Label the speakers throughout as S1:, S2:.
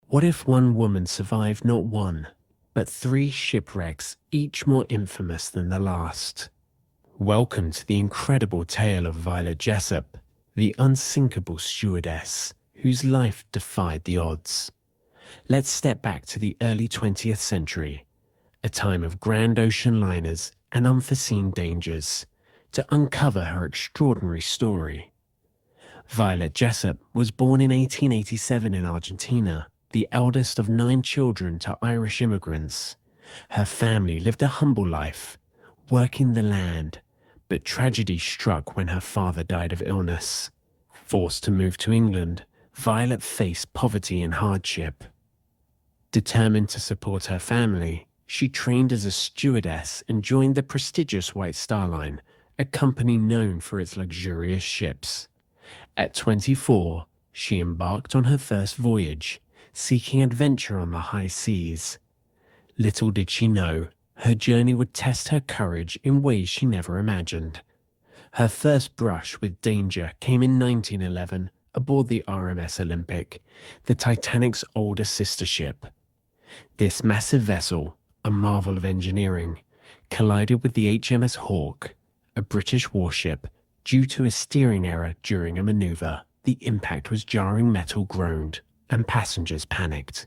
S1: What if one woman survived not one, but three shipwrecks, each more infamous than the last? Welcome to the incredible tale of Violet Jessup, the unsinkable stewardess whose life defied the odds. Let's step back to the early 20th century, a time of grand ocean liners and unforeseen dangers, to uncover her extraordinary story. Violet Jessup was born in 1887 in Argentina, the eldest of 9 children to Irish immigrants. Her family lived a humble life, working the land, but tragedy struck when her father died of illness. Forced to move to England, Violet faced poverty and hardship. Determined to support her family, she trained as a stewardess and joined the prestigious White Star Line, a company known for its luxurious ships. At 24, she embarked on her first voyage, seeking adventure on the high seas. Little did she know, her journey would test her courage in ways she never imagined. Her first brush with danger came in 1911 aboard the RMS Olympic, the Titanic's older sister ship. This massive vessel, a marvel of engineering, collided with the HMS Hawke, a British warship. Due to a steering error during a maneuver, the impact was jarring metal groaned, and passengers panicked.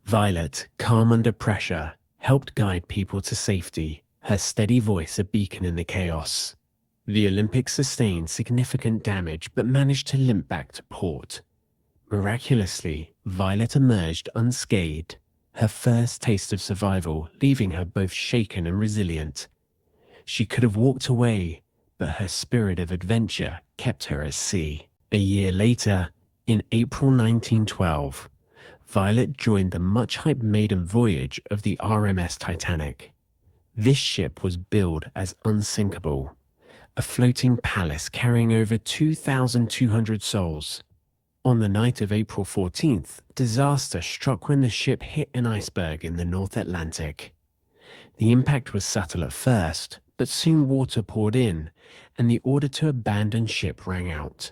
S1: Violet, calm under pressure, helped guide people to safety, her steady voice a beacon in the chaos. The Olympic sustained significant damage but managed to limp back to port. Miraculously, Violet emerged unscathed, her first taste of survival leaving her both shaken and resilient. She could have walked away, but her spirit of adventure kept her at sea. A year later, in April 1912, Violet joined the much-hyped maiden voyage of the RMS Titanic. This ship was billed as Unsinkable, a floating palace carrying over 2,200 souls. On the night of April 14th, disaster struck when the ship hit an iceberg in the North Atlantic. The impact was subtle at first, but soon water poured in, and the order to abandon ship rang out.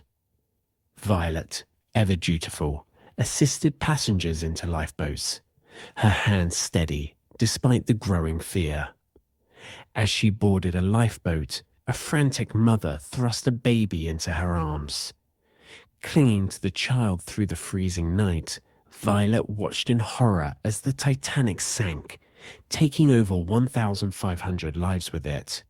S1: Violet, ever dutiful, assisted passengers into lifeboats, her hands steady despite the growing fear. As she boarded a lifeboat, a frantic mother thrust a baby into her arms. Clinging to the child through the freezing night, Violet watched in horror as the Titanic sank, taking over 1,500 lives with it.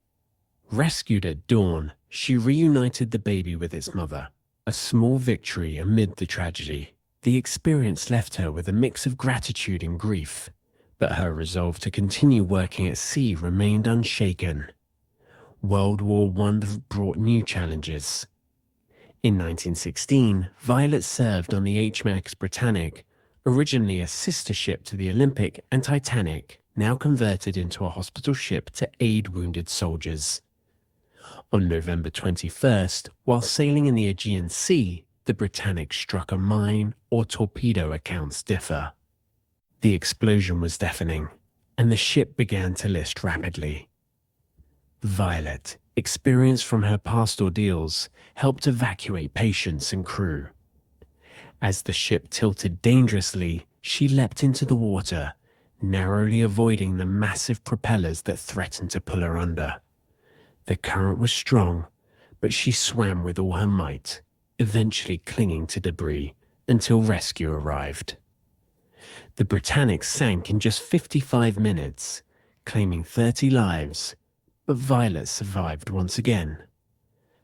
S1: Rescued at dawn, she reunited the baby with its mother, a small victory amid the tragedy. The experience left her with a mix of gratitude and grief, but her resolve to continue working at sea remained unshaken. World War I brought new challenges. In 1916, Violet served on the HMS Britannic, originally a sister ship to the Olympic and Titanic, now converted into a hospital ship to aid wounded soldiers. On November 21st, while sailing in the Aegean Sea, the Britannic struck a mine or torpedo, accounts differ. The explosion was deafening, and the ship began to list rapidly. Violet, experience from her past ordeals, helped evacuate patients and crew. As the ship tilted dangerously, she leapt into the water, narrowly avoiding the massive propellers that threatened to pull her under. The current was strong, but she swam with all her might, eventually clinging to debris until rescue arrived. The Britannic sank in just 55 minutes, claiming 30 lives, but Violet survived once again.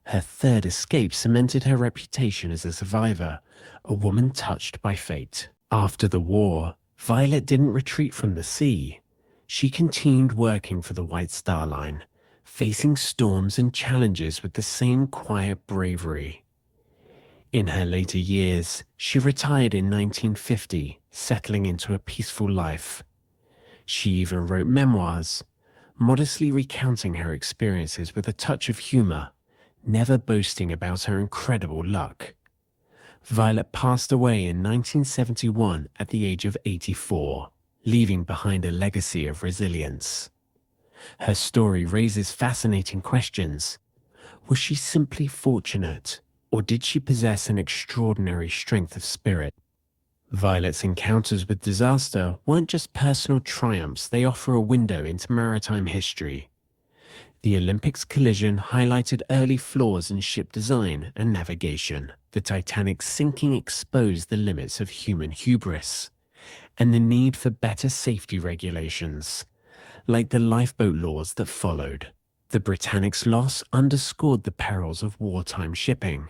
S1: Her third escape cemented her reputation as a survivor, a woman touched by fate. After the war, Violet didn't retreat from the sea. She continued working for the White Star Line, facing storms and challenges with the same quiet bravery. In her later years, she retired in 1950, settling into a peaceful life. She even wrote memoirs, modestly recounting her experiences with a touch of humor, never boasting about her incredible luck. Violet passed away in 1971 at the age of 84, leaving behind a legacy of resilience. Her story raises fascinating questions. Was she simply fortunate, or did she possess an extraordinary strength of spirit? Violet's encounters with disaster weren't just personal triumphs, they offer a window into maritime history. The Olympic's collision highlighted early flaws in ship design and navigation. The Titanic's sinking exposed the limits of human hubris and the need for better safety regulations, like the lifeboat laws that followed. The Britannic's loss underscored the perils of wartime shipping.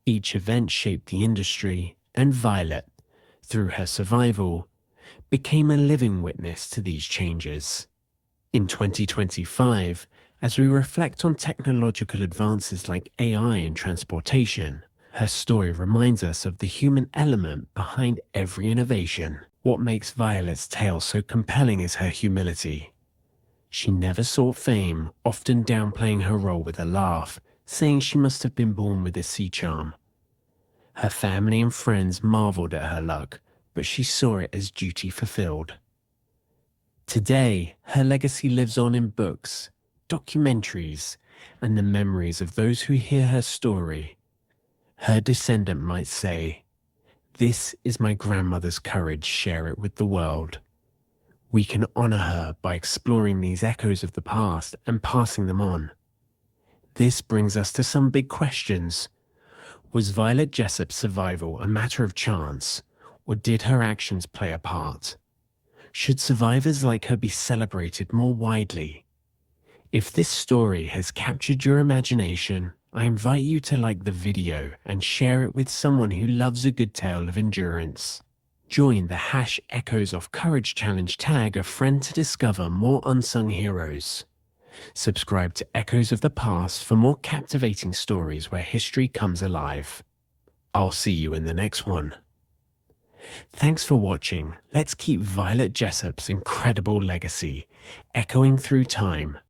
S1: Each event shaped the industry, and Violet, through her survival, became a living witness to these changes. In 2025, as we reflect on technological advances like AI in transportation, her story reminds us of the human element behind every innovation. What makes Violet's tale so compelling is her humility. She never sought fame, often downplaying her role with a laugh, saying she must have been born with a sea charm. Her family and friends marveled at her luck, but she saw it as duty fulfilled. Today, her legacy lives on in books, documentaries, and the memories of those who hear her story. Her descendant might say, "This is my grandmother's courage, share it with the world." We can honor her by exploring these echoes of the past and passing them on. This brings us to some big questions. Was Violet Jessup's survival a matter of chance, or did her actions play a part? Should survivors like her be celebrated more widely? If this story has captured your imagination, I invite you to like the video and share it with someone who loves a good tale of endurance. Join the #EchoesOfCourage challenge, tag a friend to discover more unsung heroes. Subscribe to Echoes of the Past for more captivating stories where history comes alive. I'll see you in the next one. Thanks for watching. Let's keep Violet Jessup's incredible legacy echoing through time.